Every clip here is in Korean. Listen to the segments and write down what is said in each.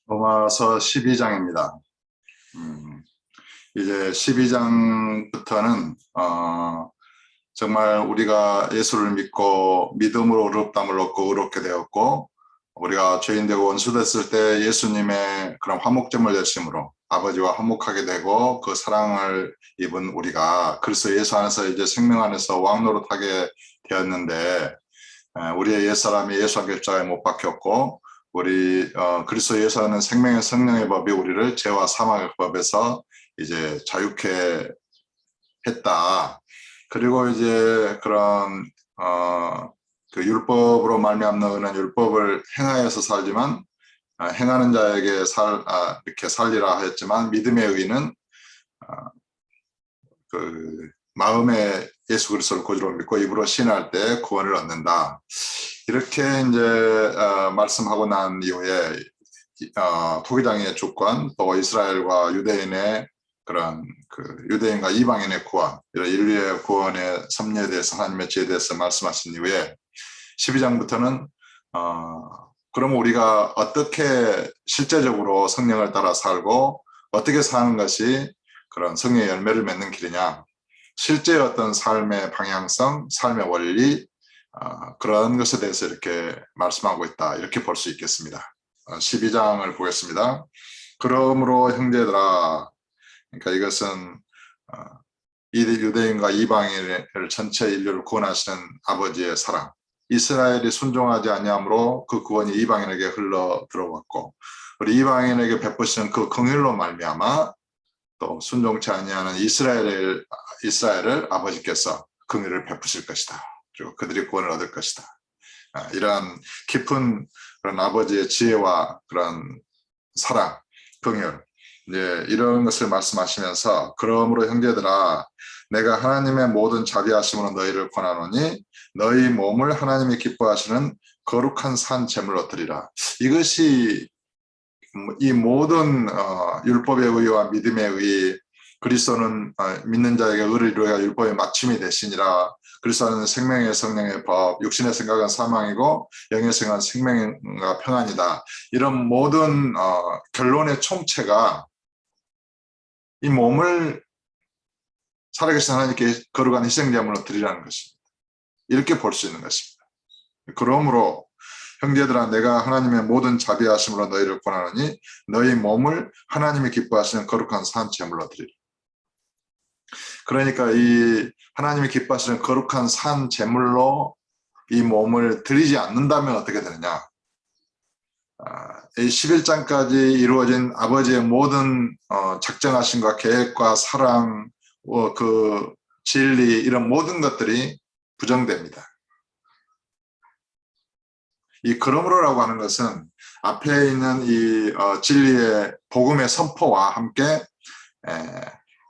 로마서 12장입니다. 이제 12장부터는 정말 우리가 예수를 믿고 믿음으로 의롭다함을 얻고 의롭게 되었고, 우리가 죄인 되고 원수 됐을 때 예수님의 그런 화목제물 되심으로 아버지와 화목하게 되고, 그 사랑을 입은 우리가 그리스도 예수 안에서 이제 생명 안에서 왕노릇하게 되었는데, 우리의 옛사람이 예수 한 십자가에 못 박혔고, 우리 그리스도 예수 안은 생명의 성령의 법이 우리를 죄와 사망의 법에서 이제 자유케 했다. 그리고 이제 그런 그 율법으로 말미암는 율법을 행하여서 살지만, 행하는 자에게 이렇게 살리라 하였지만, 믿음의 의는 그 마음에 예수 그리스도를 구주로 믿고 입으로 신할 때 구원을 얻는다. 이렇게 이제 말씀하고 난 이후에 토기장의 주권, 또 이스라엘과 유대인의 그런 그 유대인과 이방인의 구원, 이런 인류의 구원의 섭리에 대해서, 하나님의 지혜에 대해서 말씀하신 이후에 12장부터는 그럼 우리가 어떻게 실제적으로 성령을 따라 살고 어떻게 사는 것이 그런 성령의 열매를 맺는 길이냐, 실제 어떤 삶의 방향성, 삶의 원리, 그런 것에 대해서 이렇게 말씀하고 있다, 이렇게 볼 수 있겠습니다. 12장을 보겠습니다. 그러므로 형제들아, 그러니까 이것은 유대인과 이방인을 전체 인류를 구원하시는 아버지의 사랑, 이스라엘이 순종하지 아니함으로 그 구원이 이방인에게 흘러 들어왔고, 우리 이방인에게 베푸시는 그 긍휼로 말미암아 또 순종치 아니하는 이스라엘을 아버지께서 긍휼을 베푸실 것이다. 그리고 그들이 구원을 얻을 것이다. 이러한 깊은 그런 아버지의 지혜와 그런 사랑, 긍휼, 이제 이런 것을 말씀하시면서, 그러므로 형제들아, 내가 하나님의 모든 자비하심으로 너희를 권하노니 너희 몸을 하나님이 기뻐하시는 거룩한 산 제물로 드리라. 이것이 이 모든 율법의 의와 믿음의 의, 그리스도는 믿는 자에게 의를 이루어 율법의 마침이 되시니라. 그리스도는 생명의 성령의 법, 육신의 생각은 사망이고 영의 생각은 생명과 평안이다. 이런 모든 결론의 총체가 이 몸을 살아계신 하나님께 거룩한 희생제물로 드리라는 것입니다. 이렇게 볼 수 있는 것입니다. 그러므로 형제들아, 내가 하나님의 모든 자비하심으로 너희를 권하노니 너희 몸을 하나님이 기뻐하시는 거룩한 산 제물로 드리라. 그러니까 이 하나님이 기뻐하시는 거룩한 산 제물로 이 몸을 드리지 않는다면 어떻게 되느냐? 이 11장까지 이루어진 아버지의 모든 작정하심과 계획과 사랑, 그 진리, 이런 모든 것들이 부정됩니다. 이 그러므로라고 하는 것은 앞에 있는 이 진리의 복음의 선포와 함께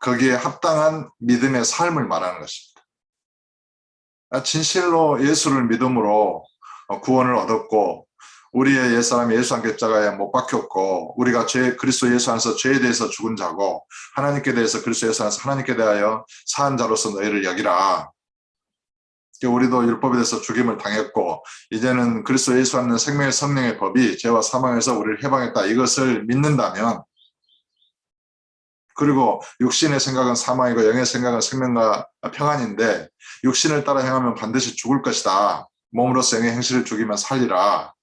거기에 합당한 믿음의 삶을 말하는 것입니다. 진실로 예수를 믿음으로 구원을 얻었고, 우리의 옛사람이 예수 한 십자가에 못 박혔고, 우리가 그리스도 예수 안에서 죄에 대해서 죽은 자고, 하나님께 대해서 그리스도 예수 안에서 하나님께 대하여 사한 자로서 너희를 여기라. 우리도 율법에 대해서 죽임을 당했고, 이제는 그리스도 예수 안에 생명의 성령의 법이 죄와 사망에서 우리를 해방했다, 이것을 믿는다면, 그리고 육신의 생각은 사망이고 영의 생각은 생명과 평안인데, 육신을 따라 행하면 반드시 죽을 것이다. 몸으로서 영의 행실을 죽이면 살리라.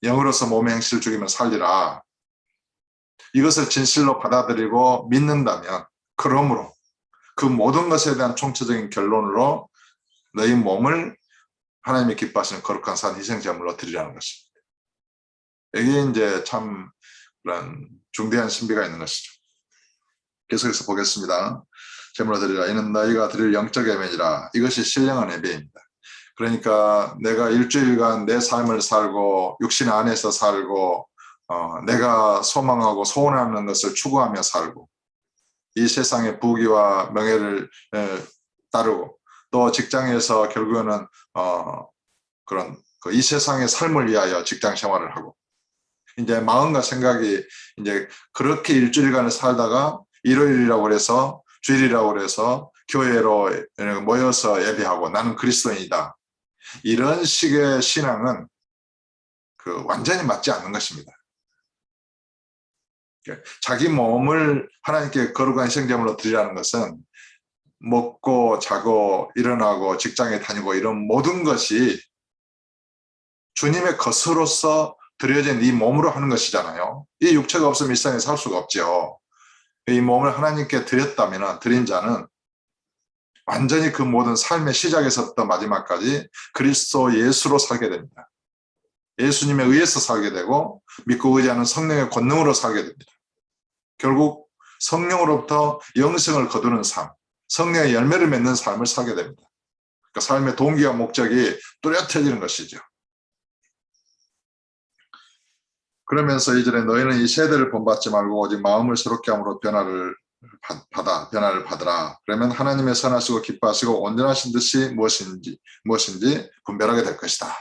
영으로서 몸의 행실을 죽이면 살리라. 이것을 진실로 받아들이고 믿는다면, 그러므로 그 모든 것에 대한 총체적인 결론으로 너희 몸을 하나님이 기뻐하시는 거룩한 산 희생제물로 드리라는 것입니다. 여기에 이제 참 그런 중대한 신비가 있는 것이죠. 계속해서 보겠습니다. 제물로 드리라. 이는 너희가 드릴 영적 예배니라. 이것이 신령한 예배입니다. 그러니까 내가 일주일간 내 삶을 살고 육신 안에서 살고 내가 소망하고 소원하는 것을 추구하며 살고, 이 세상의 부귀와 명예를 따르고, 또 직장에서 결국에는 그런 이 세상의 삶을 위하여 직장 생활을 하고, 이제 마음과 생각이 이제 그렇게 일주일간을 살다가 일요일이라고 해서, 주일이라고 해서 교회로 모여서 예배하고 나는 그리스도인이다, 이런 식의 신앙은 완전히 맞지 않는 것입니다. 자기 몸을 하나님께 거룩한 희생제물로 드리라는 것은 먹고 자고 일어나고 직장에 다니고 이런 모든 것이 주님의 것으로서 드려진 이 몸으로 하는 것이잖아요. 이 육체가 없으면 이 세상에 살 수가 없죠. 이 몸을 하나님께 드렸다면 드린 자는 완전히 그 모든 삶의 시작에서부터 마지막까지 그리스도 예수로 살게 됩니다. 예수님에 의해서 살게 되고 믿고 의지하는 성령의 권능으로 살게 됩니다. 결국 성령으로부터 영생을 거두는 삶, 성령의 열매를 맺는 삶을 살게 됩니다. 그러니까 삶의 동기와 목적이 뚜렷해지는 것이죠. 그러면서 이전에 너희는 이 세대를 본받지 말고 오직 마음을 새롭게 함으로 변화를 받으라. 그러면 하나님의 선하시고 기뻐하시고 온전하신 뜻이 무엇인지 분별하게 될 것이다.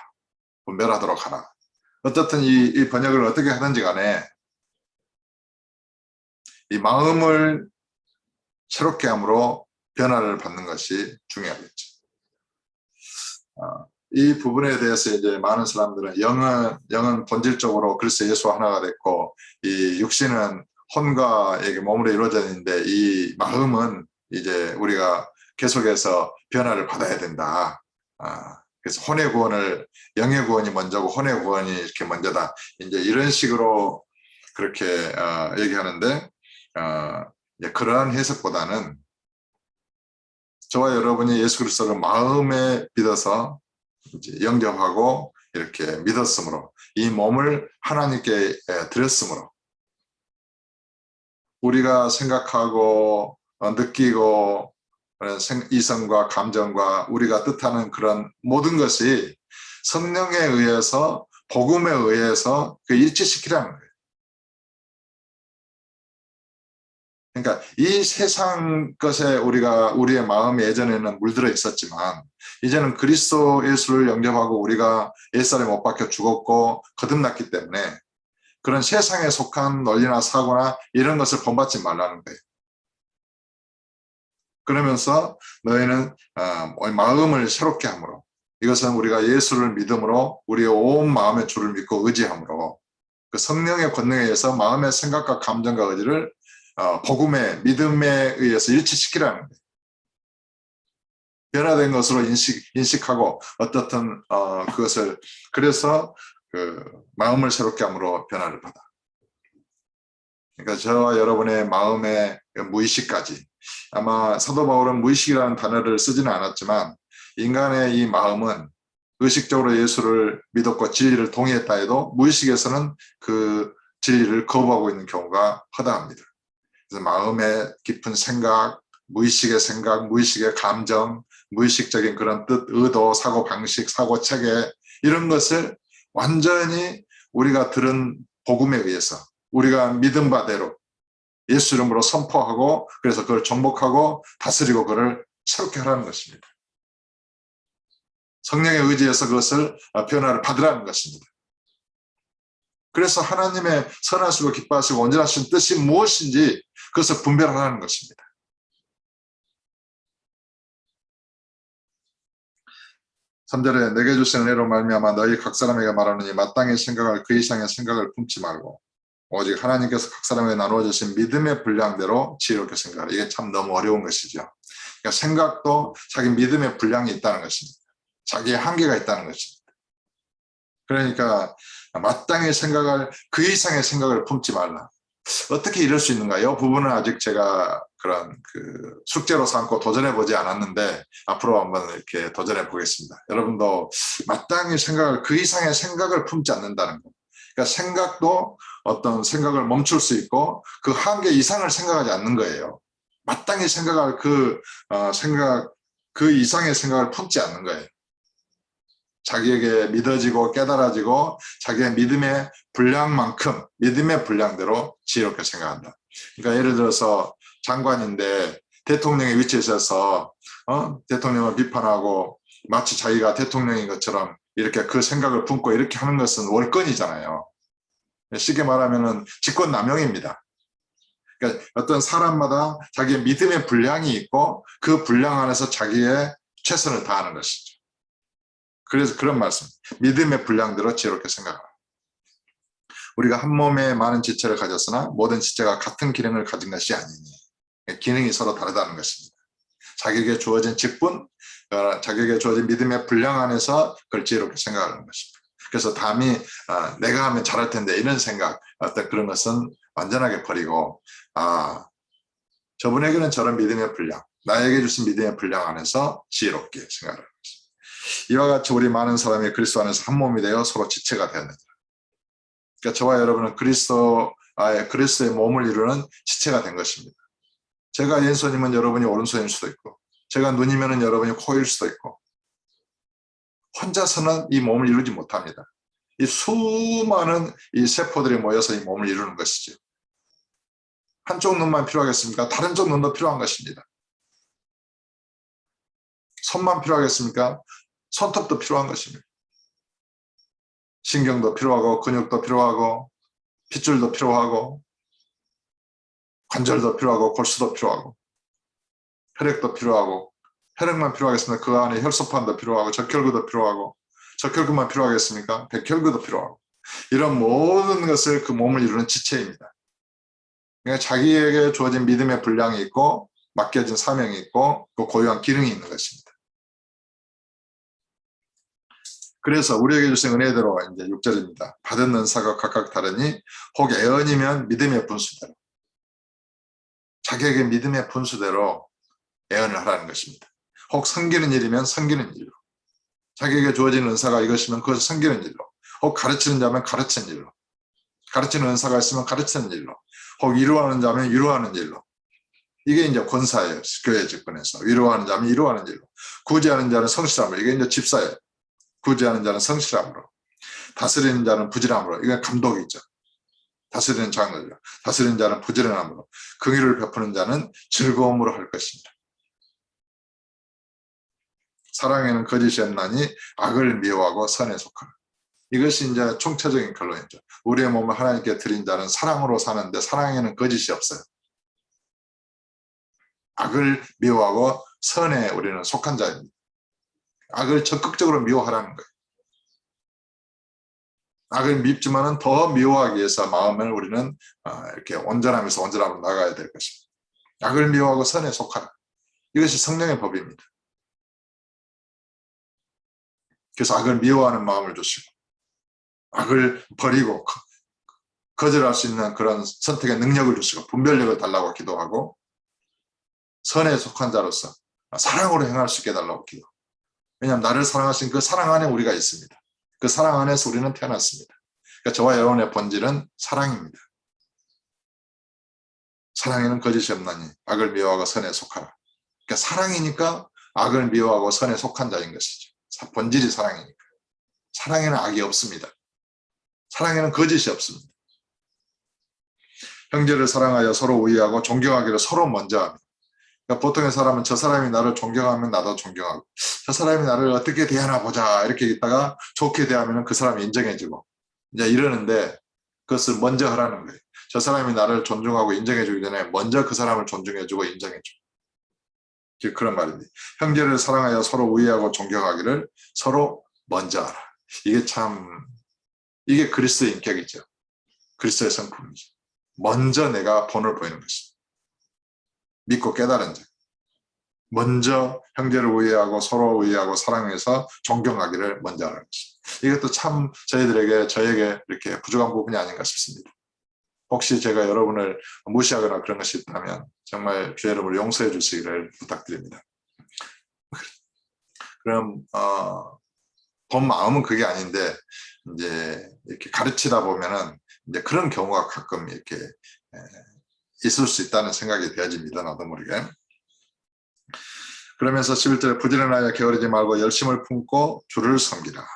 분별하도록 하라. 어떻든 이 번역을 어떻게 하든지 간에 이 마음을 새롭게 함으로 변화를 받는 것이 중요하겠죠. 이 부분에 대해서 이제 많은 사람들은 영은 본질적으로 그리스도 예수와 하나가 됐고 이 육신은 혼과에게 몸으로 이루어져 있는데 이 마음은 이제 우리가 계속해서 변화를 받아야 된다. 그래서 혼의 구원을 영의 구원이 먼저고 혼의 구원이 이렇게 먼저다. 이제 이런 식으로 그렇게 얘기하는데 그러한 해석보다는 저와 여러분이 예수 그리스도를 마음에 믿어서 이제 영접하고 이렇게 믿었으므로 이 몸을 하나님께 드렸으므로 우리가 생각하고 느끼고 이성과 감정과 우리가 뜻하는 그런 모든 것이 성령에 의해서 복음에 의해서 그 일치시키라는 거예요. 그러니까 이 세상 것에 우리의 마음이 예전에는 물들어 있었지만 이제는 그리스도 예수를 영접하고 우리가 옛살에 못 박혀 죽었고 거듭났기 때문에 그런 세상에 속한 논리나 사고나 이런 것을 본받지 말라는 거예요. 그러면서 너희는 마음을 새롭게 함으로 이것은 우리가 예수를 믿음으로 우리의 온 마음의 주를 믿고 의지함으로 그 성령의 권능에 의해서 마음의 생각과 감정과 의지를 복음의 믿음에 의해서 일치시키라는 거예요. 변화된 것으로 인식하고 어떻든 그것을 그래서 그 마음을 새롭게 함으로 변화를 받아. 그러니까 저와 여러분의 마음의 무의식까지 아마 사도 바울은 무의식이라는 단어를 쓰지는 않았지만 인간의 이 마음은 의식적으로 예수를 믿었고 진리를 동의했다 해도 무의식에서는 그 진리를 거부하고 있는 경우가 허다합니다. 그래서 마음의 깊은 생각, 무의식의 감정, 무의식적인 그런 뜻, 의도, 사고 방식, 사고 체계 이런 것을 완전히 우리가 들은 복음에 의해서 우리가 믿은 바대로 예수 이름으로 선포하고 그래서 그걸 정복하고 다스리고 그걸 새롭게 하라는 것입니다. 성령의 의지에서 그것을 변화를 받으라는 것입니다. 그래서 하나님의 선하시고 기뻐하시고 온전하신 뜻이 무엇인지 그것을 분별하라는 것입니다. (3절에) 내게 주신 은혜로 말미암아 너희 각 사람에게 말하느니 마땅히 생각할 그 이상의 생각을 품지 말고 오직 하나님께서 각 사람에게 나누어 주신 믿음의 분량대로 지혜롭게 생각하라. 이게 참 너무 어려운 것이죠. 그러니까 생각도 자기 믿음의 분량이 있다는 것입니다. 자기의 한계가 있다는 것입니다. 그러니까 마땅히 생각할 그 이상의 생각을 품지 말라. 어떻게 이럴 수 있는가? 이 부분은 아직 제가 그런 숙제로 삼고 도전해 보지 않았는데 앞으로 한번 이렇게 도전해 보겠습니다. 여러분도 마땅히 생각할 그 이상의 생각을 품지 않는다는 것. 그러니까 생각도 어떤 생각을 멈출 수 있고 그 한계 이상을 생각하지 않는 거예요. 마땅히 생각할 그 이상의 생각을 품지 않는 거예요. 자기에게 믿어지고 깨달아지고 자기의 믿음의 분량만큼 믿음의 분량대로 지혜롭게 생각한다. 그러니까 예를 들어서 장관인데 대통령의 위치에 있어서 대통령을 비판하고 마치 자기가 대통령인 것처럼 이렇게 그 생각을 품고 이렇게 하는 것은 월권이잖아요. 쉽게 말하면 직권남용입니다. 그러니까 어떤 사람마다 자기의 믿음의 분량이 있고 그 분량 안에서 자기의 최선을 다하는 것이죠. 그래서 그런 말씀, 믿음의 분량대로 지혜롭게 생각하라. 우리가 한 몸에 많은 지체를 가졌으나 모든 지체가 같은 기능을 가진 것이 아니니 기능이 서로 다르다는 것입니다. 자기에게 주어진 직분, 자기에게 주어진 믿음의 분량 안에서 그걸 지혜롭게 생각하는 것입니다. 그래서 담이 내가 하면 잘할 텐데 이런 생각, 어떤 그런 것은 완전하게 버리고 저분에게는 저런 믿음의 분량, 나에게 주신 믿음의 분량 안에서 지혜롭게 생각하는 것입니다. 이와 같이 우리 많은 사람이 그리스도 안에서 한 몸이 되어 서로 지체가 되었느니라. 그러니까 저와 여러분은 그리스도의 몸을 이루는 지체가 된 것입니다. 제가 왼손이면 여러분이 오른손일 수도 있고, 제가 눈이면 여러분이 코일 수도 있고, 혼자서는 이 몸을 이루지 못합니다. 이 수많은 이 세포들이 모여서 이 몸을 이루는 것이죠. 한쪽 눈만 필요하겠습니까? 다른 쪽 눈도 필요한 것입니다. 손만 필요하겠습니까? 손톱도 필요한 것입니다. 신경도 필요하고 근육도 필요하고 핏줄도 필요하고 관절도 필요하고 골수도 필요하고 혈액도 필요하고, 혈액만 필요하겠습니까? 그 안에 혈소판도 필요하고 적혈구도 필요하고, 적혈구만 필요하겠습니까? 백혈구도 필요하고, 이런 모든 것을 그 몸을 이루는 지체입니다. 그러니까 자기에게 주어진 믿음의 분량이 있고 맡겨진 사명이 있고 그 고유한 기능이 있는 것입니다. 그래서 우리에게 주신 은혜대로 이제 6절입니다. 받은 은사가 각각 다르니 혹 애언이면 믿음의 분수대로, 자기에게 믿음의 분수대로 애언을 하라는 것입니다. 혹 섬기는 일이면 섬기는 일로, 자기에게 주어진 은사가 이것이면 그것을 섬기는 일로, 혹 가르치는 자면 가르치는 일로, 가르치는 은사가 있으면 가르치는 일로, 혹 위로하는 자면 위로하는 일로. 이게 이제 권사예요. 교회 집권에서 위로하는 자면 위로하는 일로, 구제하는 자는 성실함으로. 이게 이제 집사예요. 구제하는 자는 성실함으로, 다스리는 자는 부지런함으로. 이게 감독이죠. 다스리는 장로죠. 다스리는 자는 부지런함으로, 긍휼을 베푸는 자는 즐거움으로 할 것입니다. 사랑에는 거짓이 없나니 악을 미워하고 선에 속하라. 이것이 이제 총체적인 결론이죠. 우리의 몸을 하나님께 드린 자는 사랑으로 사는데 사랑에는 거짓이 없어요. 악을 미워하고 선에 우리는 속한 자입니다. 악을 적극적으로 미워하라는 거예요. 악을 밉지만은 더 미워하기 위해서 마음을 우리는 이렇게 온전하면서 온전함으로 나가야 될 것입니다. 악을 미워하고 선에 속하라. 이것이 성령의 법입니다. 그래서 악을 미워하는 마음을 주시고, 악을 버리고 거절할 수 있는 그런 선택의 능력을 주시고, 분별력을 달라고 기도하고, 선에 속한 자로서 사랑으로 행할 수 있게 해달라고 기도. 왜냐하면 나를 사랑하신 그 사랑 안에 우리가 있습니다. 그 사랑 안에서 우리는 태어났습니다. 그러니까 저와 여러분의 본질은 사랑입니다. 사랑에는 거짓이 없나니 악을 미워하고 선에 속하라. 그러니까 사랑이니까 악을 미워하고 선에 속한 자인 것이죠. 본질이 사랑이니까. 사랑에는 악이 없습니다. 사랑에는 거짓이 없습니다. 형제를 사랑하여 서로 우애하고 존경하기를 서로 먼저 합니다. 그러니까 보통의 사람은 저 사람이 나를 존경하면 나도 존경하고, 저 사람이 나를 어떻게 대하나 보자 이렇게 있다가 좋게 대하면 그 사람이 인정해주고 이제 이러는데, 그것을 먼저 하라는 거예요. 저 사람이 나를 존중하고 인정해주기 전에 먼저 그 사람을 존중해주고 인정해주고, 그런 말입니다. 형제를 사랑하여 서로 우애하고 존경하기를 서로 먼저 하라. 이게 그리스도의 인격이죠. 그리스도의 성품이죠. 먼저 내가 본을 보이는 것입니다. 믿고 깨달은 자, 먼저 형제를 우애하고 서로 우애하고 사랑해서 존경하기를 먼저 하는 것입니다. 이것도 참 저에게 이렇게 부족한 부분이 아닌가 싶습니다. 혹시 제가 여러분을 무시하거나 그런 것이 있다면 정말 주 여러분을 용서해 주시기를 부탁드립니다. 그럼 본 마음은 그게 아닌데 이제 이렇게 가르치다 보면은 이제 그런 경우가 가끔 이렇게 있을 수 있다는 생각이 되어집니다. 나도 모르게. 그러면서 11절에 부지런하여 게으르지 말고 열심을 품고 주를 섬기라.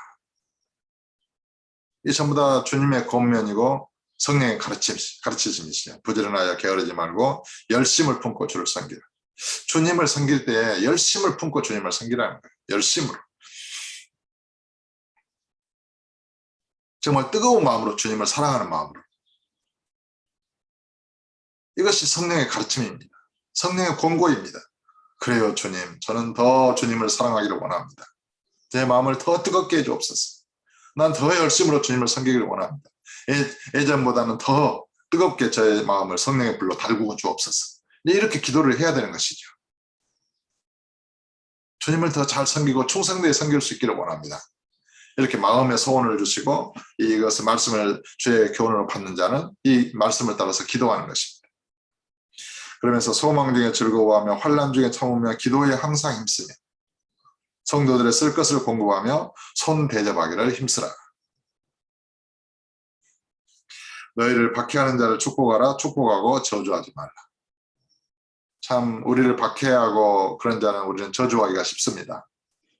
이 전부 다 주님의 권면이고 성령의 가르치심이시죠. 부지런하여 게으르지 말고 열심을 품고 주를 섬기라. 주님을 섬길 때 열심을 품고 주님을 섬기라는 거예요. 열심으로. 정말 뜨거운 마음으로 주님을 사랑하는 마음으로. 이것이 성령의 가르침입니다. 성령의 권고입니다. 그래요, 주님. 저는 더 주님을 사랑하기를 원합니다. 제 마음을 더 뜨겁게 해주옵소서. 난 더 열심으로 주님을 섬기기를 원합니다. 예전보다는 더 뜨겁게 저의 마음을 성령의 불로 달구고 주옵소서. 이렇게 기도를 해야 되는 것이죠. 주님을 더 잘 섬기고 충성되게 섬길 수 있기를 원합니다. 이렇게 마음의 소원을 주시고 이것을 말씀을 주의 교훈으로 받는 자는 이 말씀을 따라서 기도하는 것입니다. 그러면서 소망 중에 즐거워하며 환난 중에 참으며 기도에 항상 힘쓰며 성도들의 쓸 것을 공급하며 손 대접하기를 힘쓰라. 너희를 박해하는 자를 축복하라. 축복하고 저주하지 말라. 참 우리를 박해하고 그런 자는 우리는 저주하기가 쉽습니다.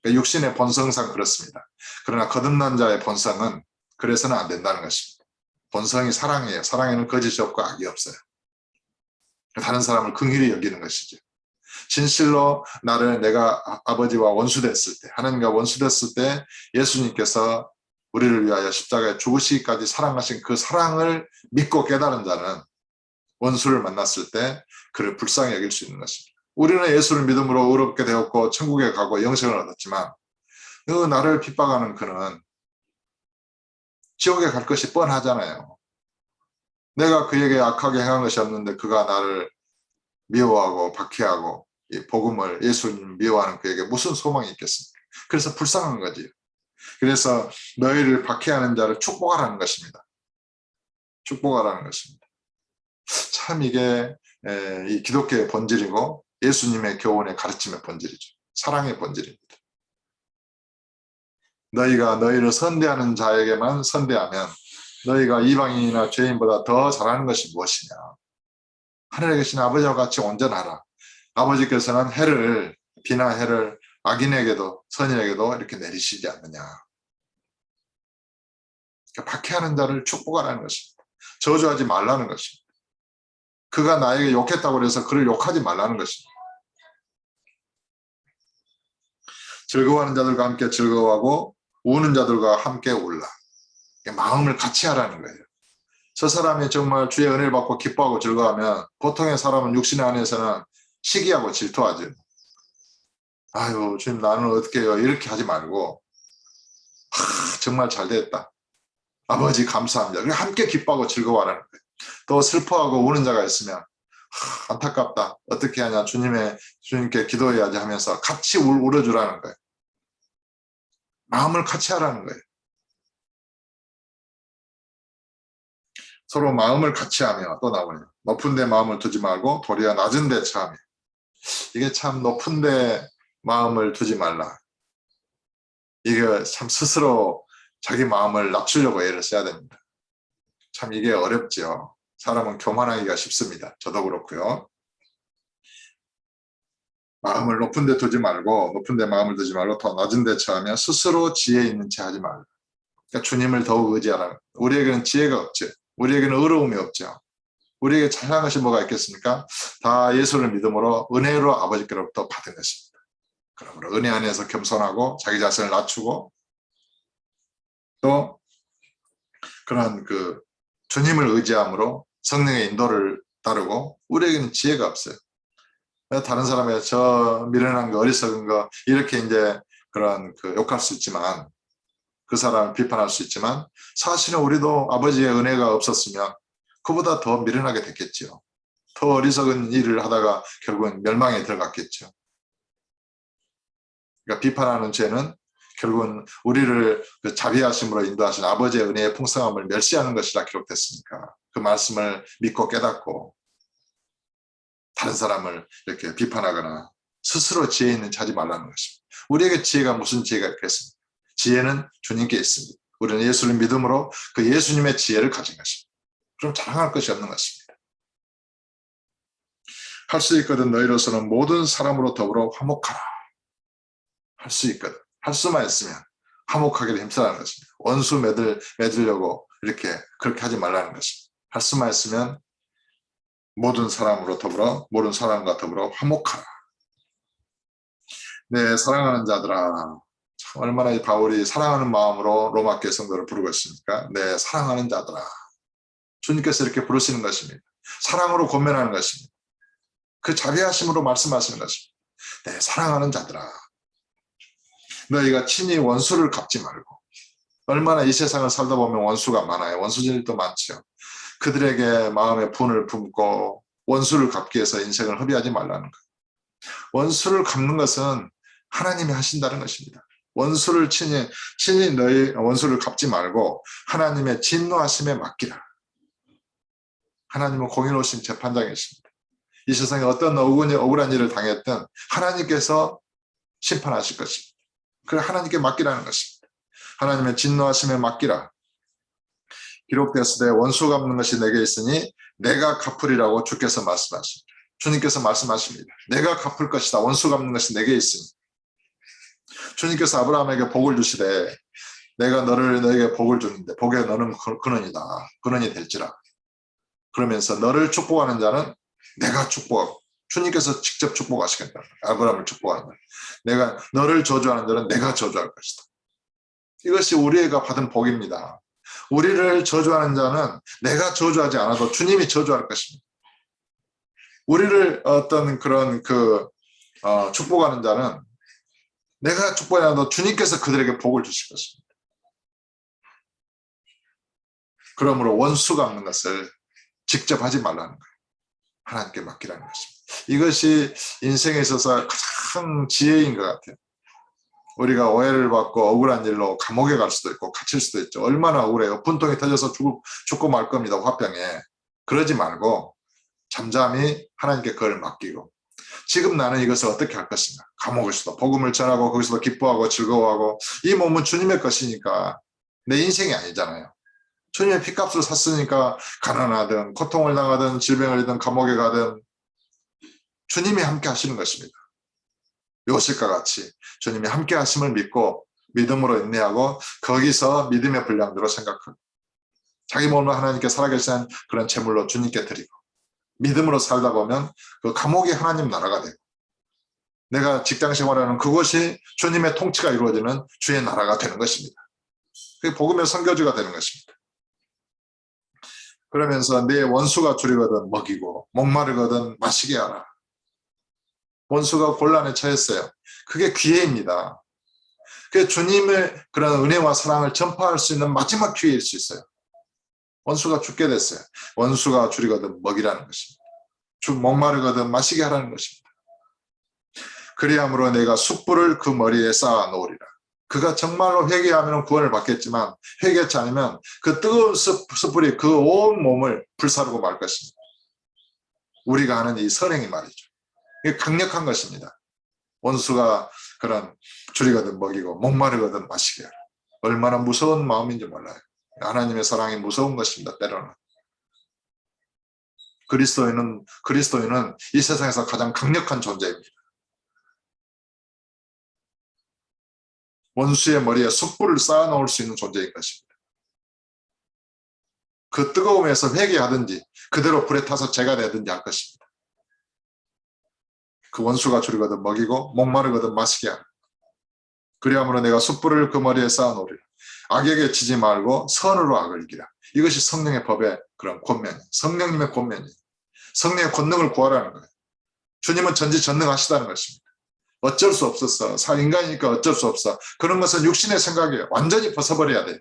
육신의 본성상 그렇습니다. 그러나 거듭난 자의 본성은 그래서는 안 된다는 것입니다. 본성이 사랑이에요. 사랑에는 거짓이 없고 악이 없어요. 다른 사람을 긍휼히 여기는 것이죠. 진실로 나를 내가 아버지와 원수됐을 때, 하나님과 원수됐을 때 예수님께서 우리를 위하여 십자가에 죽으시기까지 사랑하신 그 사랑을 믿고 깨달은 자는 원수를 만났을 때 그를 불쌍히 여길 수 있는 것입니다. 우리는 예수를 믿음으로 의롭게 되었고 천국에 가고 영생을 얻었지만 그 나를 핍박하는 그는 지옥에 갈 것이 뻔하잖아요. 내가 그에게 악하게 행한 것이 없는데 그가 나를 미워하고 박해하고 이 복음을 예수님 미워하는 그에게 무슨 소망이 있겠습니까? 그래서 불쌍한 거지. 그래서 너희를 박해하는 자를 축복하라는 것입니다. 축복하라는 것입니다. 참 이게 이 기독교의 본질이고 예수님의 교훈의 가르침의 본질이죠. 사랑의 본질입니다. 너희가 너희를 선대하는 자에게만 선대하면 너희가 이방인이나 죄인보다 더 잘하는 것이 무엇이냐. 하늘에 계신 아버지와 같이 온전하라. 아버지께서는 비나 해를 악인에게도 선인에게도 이렇게 내리시지 않느냐. 그러니까 박해하는 자를 축복하라는 것입니다. 저주하지 말라는 것입니다. 그가 나에게 욕했다고 해서 그를 욕하지 말라는 것입니다. 즐거워하는 자들과 함께 즐거워하고 우는 자들과 함께 울라. 마음을 같이 하라는 거예요. 저 사람이 정말 주의 은혜를 받고 기뻐하고 즐거워하면 보통의 사람은 육신 안에서는 시기하고 질투하죠. 아유 주님 나는 어떻게 해요. 이렇게 하지 말고 정말 잘 됐다. 아버지 감사합니다. 함께 기뻐하고 즐거워하라는 거예요. 또 슬퍼하고 우는 자가 있으면 안타깝다. 어떻게 하냐. 주님께 기도해야지 하면서 같이 울어주라는 거예요. 마음을 같이 하라는 거예요. 서로 마음을 같이 하며 또 나오네요. 높은 데 마음을 두지 말고 도리어 낮은 데 처하며. 이게 참 높은 데 마음을 두지 말라. 이게 참 스스로 자기 마음을 낮추려고 애를 써야 됩니다. 참 이게 어렵죠. 사람은 교만하기가 쉽습니다. 저도 그렇고요. 마음을 높은 데 두지 말고 높은 데 마음을 두지 말고 더 낮은 데 처하며 스스로 지혜 있는 채 하지 말라. 그러니까 주님을 더욱 의지하라. 우리에게는 지혜가 없죠. 우리에게는 의로움이 없죠. 우리에게 잘난 것이 뭐가 있겠습니까? 다 예수를 믿음으로 은혜로 아버지께로부터 받은 것입니다. 그러므로 은혜 안에서 겸손하고 자기 자신을 낮추고 또 그런 주님을 의지함으로 성령의 인도를 따르고 우리에게는 지혜가 없어요. 다른 사람의 저 미련한 거 어리석은 거 이렇게 이제 그런 욕할 수 있지만 그 사람을 비판할 수 있지만 사실은 우리도 아버지의 은혜가 없었으면 그보다 더 미련하게 됐겠죠. 더 어리석은 일을 하다가 결국은 멸망에 들어갔겠죠. 그러니까 비판하는 죄는 결국은 우리를 자비하심으로 인도하신 아버지의 은혜의 풍성함을 멸시하는 것이라 기록됐으니까 그 말씀을 믿고 깨닫고 다른 사람을 이렇게 비판하거나 스스로 지혜 있는 자지 말라는 것입니다. 우리에게 지혜가 무슨 지혜가 있겠습니까? 지혜는 주님께 있습니다. 우리는 예수를 믿음으로 그 예수님의 지혜를 가진 것입니다. 그럼 자랑할 것이 없는 것입니다. 할 수 있거든 너희로서는 모든 사람으로 더불어 화목하라. 할 수 있거든. 할 수만 있으면 화목하기를 힘쓰라는 것입니다. 원수 맺으려고 그렇게 하지 말라는 것입니다. 할 수만 있으면 모든 사람으로 더불어 모든 사람과 더불어 화목하라. 네, 사랑하는 자들아. 참 얼마나 이 바울이 사랑하는 마음으로 로마 교회 성도를 부르고 있습니까? 네, 사랑하는 자들아. 주님께서 이렇게 부르시는 것입니다. 사랑으로 권면하는 것입니다. 그 자비하심으로 말씀하시는 것입니다. 네, 사랑하는 자들아. 너희가 친히 원수를 갚지 말고 얼마나 이 세상을 살다 보면 원수가 많아요. 원수질도 많죠. 그들에게 마음의 분을 품고 원수를 갚기 위해서 인생을 허비하지 말라는 거예요. 원수를 갚는 것은 하나님이 하신다는 것입니다. 원수를 친히 너희 원수를 갚지 말고 하나님의 진노하심에 맡기라. 하나님은 공의로우신 재판장이십니다. 이 세상에 어떤 억울한 일을 당했든 하나님께서 심판하실 것입니다. 그래 하나님께 맡기라는 것입니다. 하나님의 진노하심에 맡기라. 기록되었을 때 원수 갚는 것이 내게 있으니 내가 갚으리라고 주께서 말씀하십니다. 주님께서 말씀하십니다. 내가 갚을 것이다. 원수 갚는 것이 내게 있으니. 주님께서 아브라함에게 복을 주시되 내가 너에게 복을 주는데 복에 너는 근원이다. 근원이 될지라. 그러면서 너를 축복하는 자는 내가 축복하고 주님께서 직접 축복하시겠다. 아브라함을 축복한다. 내가 너를 저주하는 자는 내가 저주할 것이다. 이것이 우리가 받은 복입니다. 우리를 저주하는 자는 내가 저주하지 않아도 주님이 저주할 것입니다. 우리를 어떤 그런 축복하는 자는 내가 축복하지 않아도 주님께서 그들에게 복을 주실 것입니다. 그러므로 원수 갚는 것을 직접 하지 말라는 거예요. 하나님께 맡기라는 것입니다. 이것이 인생에 있어서 가장 지혜인 것 같아요. 우리가 오해를 받고 억울한 일로 감옥에 갈 수도 있고 갇힐 수도 있죠. 얼마나 억울해요. 분통이 터져서 죽고 말 겁니다. 화병에. 그러지 말고 잠잠히 하나님께 그걸 맡기고 지금 나는 이것을 어떻게 할 것인가. 감옥에서도 복음을 전하고 거기서도 기뻐하고 즐거워하고 이 몸은 주님의 것이니까 내 인생이 아니잖아요. 주님의 피값을 샀으니까 가난하든 고통을 당하든 질병을 잃든 감옥에 가든 주님이 함께 하시는 것입니다. 요셉과 같이 주님이 함께 하심을 믿고 믿음으로 인내하고 거기서 믿음의 분량대로 생각하고 자기 몸을 하나님께 살아계신 그런 제물로 주님께 드리고 믿음으로 살다 보면 그 감옥이 하나님 나라가 되고 내가 직장 생활하는 그곳이 주님의 통치가 이루어지는 주의 나라가 되는 것입니다. 그게 복음의 선교지가 되는 것입니다. 그러면서 내 원수가 줄이거든 먹이고 목마르거든 마시게 하라. 원수가 곤란에 처했어요. 그게 기회입니다. 그게 주님의 그런 은혜와 사랑을 전파할 수 있는 마지막 기회일 수 있어요. 원수가 죽게 됐어요. 원수가 줄이거든 먹이라는 것입니다. 목마르거든 마시게 하라는 것입니다. 그리함으로 내가 숯불을 그 머리에 쌓아 놓으리라. 그가 정말로 회개하면 구원을 받겠지만 회개하지 않으면 그 뜨거운 숯불이 그 온 몸을 불사르고 말 것입니다. 우리가 하는 이 선행이 말이죠. 이게 강력한 것입니다. 원수가 그런 줄이거든 먹이고 목마르거든 마시게 하라. 얼마나 무서운 마음인지 몰라요. 하나님의 사랑이 무서운 것입니다. 때로는. 그리스도인은 이 세상에서 가장 강력한 존재입니다. 원수의 머리에 숯불을 쌓아 놓을 수 있는 존재인 것입니다. 그 뜨거움에서 회개하든지 그대로 불에 타서 재가 되든지 할 것입니다. 그 원수가 줄이거든 먹이고 목마르거든 마시게 하라. 그리함으로 내가 숯불을 그 머리에 쌓아 놓으리라. 악에게 지지 말고 선으로 악을 이기라. 이것이 성령의 법의 그런 권면, 성령님의 권면이에요. 성령의 권능을 구하라는 거예요. 주님은 전지전능하시다는 것입니다. 어쩔 수 없었어. 인간이니까 어쩔 수 없어. 그런 것은 육신의 생각이에요. 완전히 벗어버려야 돼요.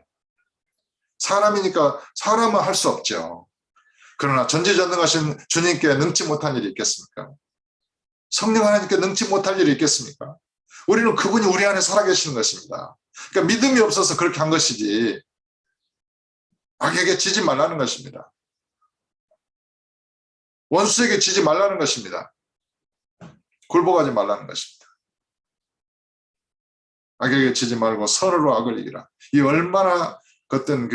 사람이니까 사람은 할 수 없죠. 그러나 전지전능하신 주님께 능치 못한 일이 있겠습니까? 성령 하나님께 능치 못할 일이 있겠습니까? 우리는 그분이 우리 안에 살아계시는 것입니다. 그러니까 믿음이 없어서 그렇게 한 것이지 악에게 지지 말라는 것입니다. 원수에게 지지 말라는 것입니다. 굴복하지 말라는 것입니다. 악에게 지지 말고 선으로 악을 이기라. 이 얼마나 어떤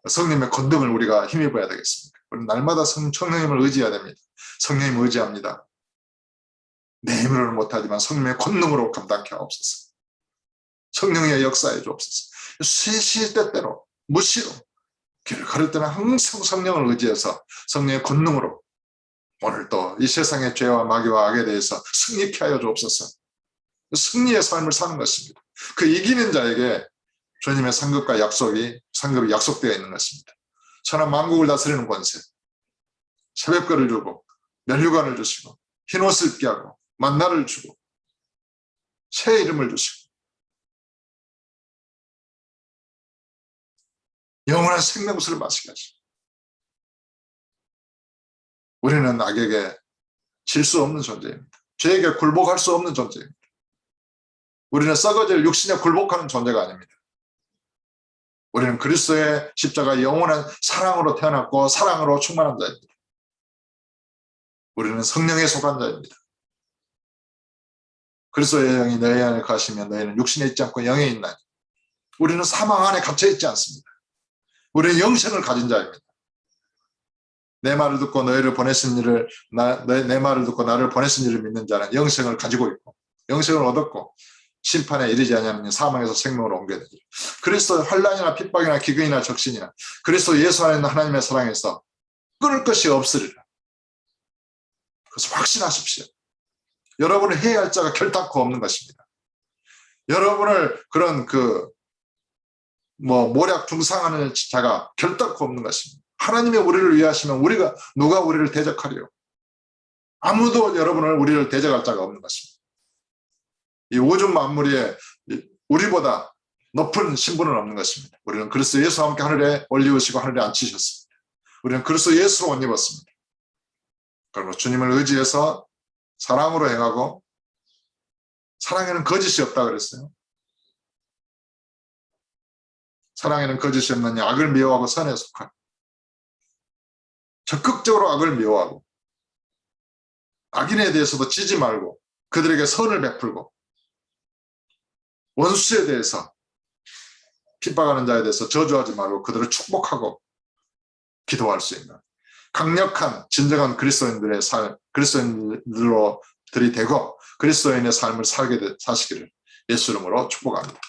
성령의 권능을 우리가 힘입어야 되겠습니까? 우리 날마다 성령님을 의지해야 됩니다. 성령님을 의지합니다. 내 힘으로는 못하지만 성령의 권능으로 감당케 하옵소서. 성령의 역사에 주옵소서. 시시때때로 무시로 길을 걸을 때는 항상 성령을 의지해서 성령의 권능으로 오늘도 이 세상의 죄와 마귀와 악에 대해서 승리케 하여 주옵소서. 승리의 삶을 사는 것입니다. 그 이기는 자에게 주님의 상급이 약속되어 있는 것입니다. 천하 만국을 다스리는 권세, 새벽별을 주고 면류관을 주시고 흰옷을 입게 하고 만나를 주고 새 이름을 주시고 영원한 생명수를 마시게 하시고 우리는 악에게 질 수 없는 존재입니다. 죄에게 굴복할 수 없는 존재입니다. 우리는 썩어질 육신에 굴복하는 존재가 아닙니다. 우리는 그리스도의 십자가 영원한 사랑으로 태어났고 사랑으로 충만한 자입니다. 우리는 성령에 속한 자입니다. 그리스도의 영이 너희 안에 거하시면 너희는 육신에 있지 않고 영에 있나니 우리는 사망 안에 갇혀 있지 않습니다. 우리는 영생을 가진 자입니다. 내 말을 듣고 너희를 보내신 이를 내 말을 듣고 나를 보내신 이를 믿는 자는 영생을 가지고 있고 영생을 얻었고 심판에 이르지 아니하면 사망에서 생명으로 옮겨야 되죠. 그리스도의 환난이나 핍박이나 기근이나 적신이나 그리스도 예수 안에 있는 하나님의 사랑에서 끊을 것이 없으리라. 그래서 확신하십시오. 여러분을 해할 자가 결단코 없는 것입니다. 여러분을 그런 모략 중상하는 자가 결단코 없는 것입니다. 하나님이 우리를 위하시면 누가 우리를 대적하리요? 아무도 우리를 대적할 자가 없는 것입니다. 이 우주 만물에 우리보다 높은 신분은 없는 것입니다. 우리는 그리스도 예수와 함께 하늘에 올리우시고 하늘에 앉히셨습니다. 우리는 그리스도 예수로 옷 입었습니다. 그리고 주님을 의지해서 사랑으로 행하고 사랑에는 거짓이 없다 그랬어요. 사랑에는 거짓이 없느니 악을 미워하고 선에 속하고 적극적으로 악을 미워하고 악인에 대해서도 지지 말고 그들에게 선을 베풀고 원수에 대해서 핍박하는 자에 대해서 저주하지 말고 그들을 축복하고 기도할 수 있는 강력한 진정한 그리스도인들로 들이대고 그리스도인의 삶을 사시기를 예수 이름으로 축복합니다.